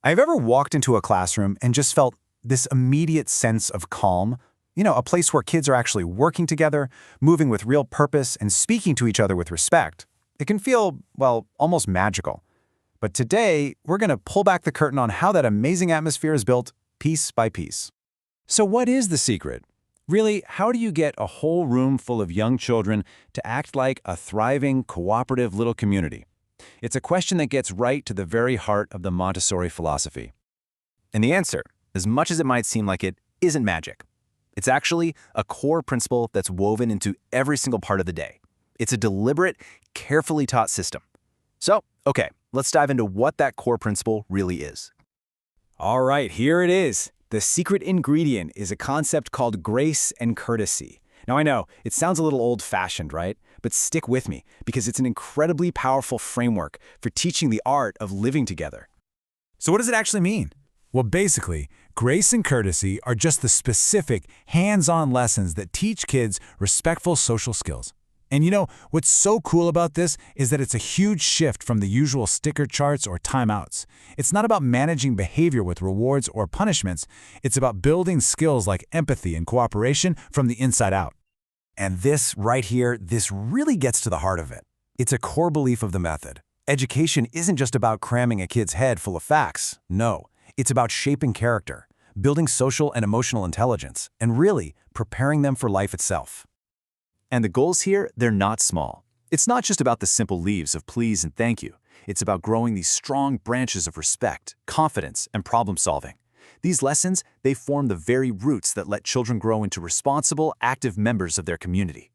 I've ever walked into a classroom and just felt this immediate sense of calm, a place where kids are actually working together, moving with real purpose, and speaking to each other with respect. It can feel, well, almost magical. But today, we're going to pull back the curtain on how that amazing atmosphere is built piece by piece. So what is the secret? Really, how do you get a whole room full of young children to act like a thriving, cooperative little community? It's a question that gets right to the very heart of the Montessori philosophy. And the answer, as much as it might seem like it, isn't magic. It's actually a core principle that's woven into every single part of the day. It's a deliberate, carefully taught system. So, okay, let's dive into what that core principle really is. All right, here it is. The secret ingredient is a concept called grace and courtesy. Now I know, it sounds a little old-fashioned, right? But stick with me, because it's an incredibly powerful framework for teaching the art of living together. So what does it actually mean? Well, basically, grace and courtesy are just the specific, hands-on lessons that teach kids respectful social skills. And what's so cool about this is that it's a huge shift from the usual sticker charts or timeouts. It's not about managing behavior with rewards or punishments. It's about building skills like empathy and cooperation from the inside out. And this right here, this really gets to the heart of it. It's a core belief of the method. Education isn't just about cramming a kid's head full of facts. No, it's about shaping character, building social and emotional intelligence, and really preparing them for life itself. And the goals here, they're not small. It's not just about the simple leaves of please and thank you. It's about growing these strong branches of respect, confidence, and problem solving. These lessons, they form the very roots that let children grow into responsible, active members of their community.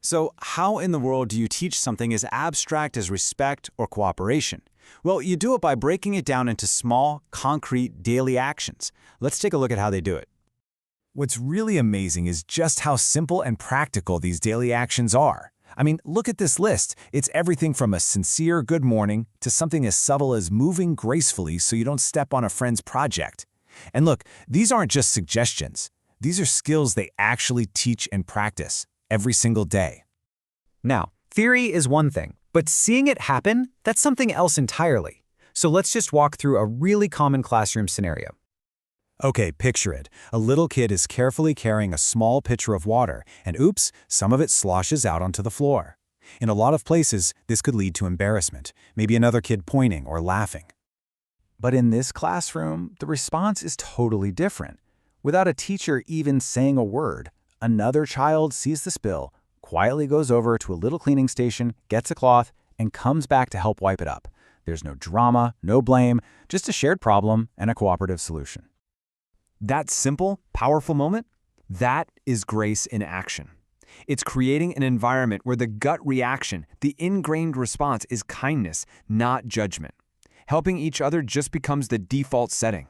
So how in the world do you teach something as abstract as respect or cooperation? Well, you do it by breaking it down into small, concrete, daily actions. Let's take a look at how they do it. What's really amazing is just how simple and practical these daily actions are. I mean, look at this list. It's everything from a sincere good morning to something as subtle as moving gracefully so you don't step on a friend's project. And look, these aren't just suggestions. These are skills they actually teach and practice every single day. Now, theory is one thing, but seeing it happen, that's something else entirely. So let's just walk through a really common classroom scenario. Okay, picture it. A little kid is carefully carrying a small pitcher of water, and oops, some of it sloshes out onto the floor. In a lot of places, this could lead to embarrassment, maybe another kid pointing or laughing. But in this classroom, the response is totally different. Without a teacher even saying a word, another child sees the spill, quietly goes over to a little cleaning station, gets a cloth, and comes back to help wipe it up. There's no drama, no blame, just a shared problem and a cooperative solution. That simple, powerful moment, that is grace in action. It's creating an environment where the gut reaction, the ingrained response is kindness, not judgment. Helping each other just becomes the default setting.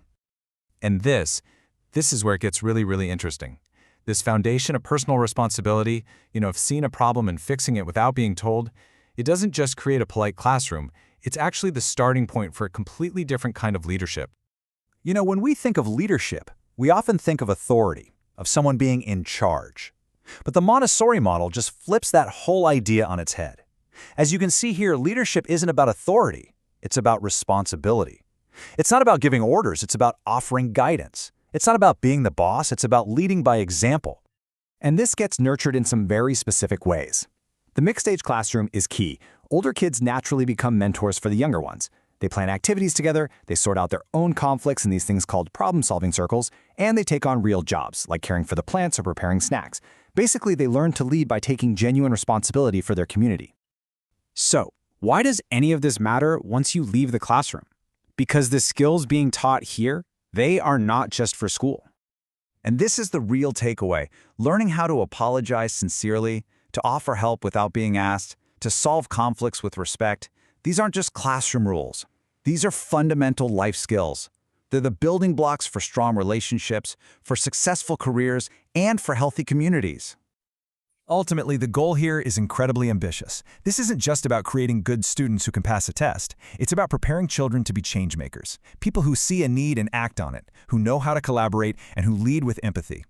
And this is where it gets really, really interesting. This foundation of personal responsibility, of seeing a problem and fixing it without being told, it doesn't just create a polite classroom, it's actually the starting point for a completely different kind of leadership. When we think of leadership, we often think of authority, of someone being in charge. But the Montessori model just flips that whole idea on its head. As you can see here, leadership isn't about authority, it's about responsibility. It's not about giving orders, it's about offering guidance. It's not about being the boss, it's about leading by example. And this gets nurtured in some very specific ways. The mixed-age classroom is key. Older kids naturally become mentors for the younger ones. They plan activities together, they sort out their own conflicts in these things called problem-solving circles, and they take on real jobs, like caring for the plants or preparing snacks. Basically, they learn to lead by taking genuine responsibility for their community. So, why does any of this matter once you leave the classroom? Because the skills being taught here, they are not just for school. And this is the real takeaway: learning how to apologize sincerely, to offer help without being asked, to solve conflicts with respect. These aren't just classroom rules. These are fundamental life skills. They're the building blocks for strong relationships, for successful careers, and for healthy communities. Ultimately, the goal here is incredibly ambitious. This isn't just about creating good students who can pass a test. It's about preparing children to be changemakers, people who see a need and act on it, who know how to collaborate, and who lead with empathy.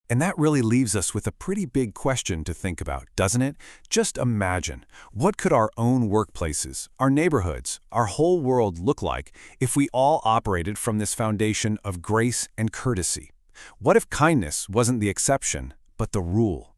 And that really leaves us with a pretty big question to think about, doesn't it? Just imagine, what could our own workplaces, our neighborhoods, our whole world look like if we all operated from this foundation of grace and courtesy? What if kindness wasn't the exception, but the rule?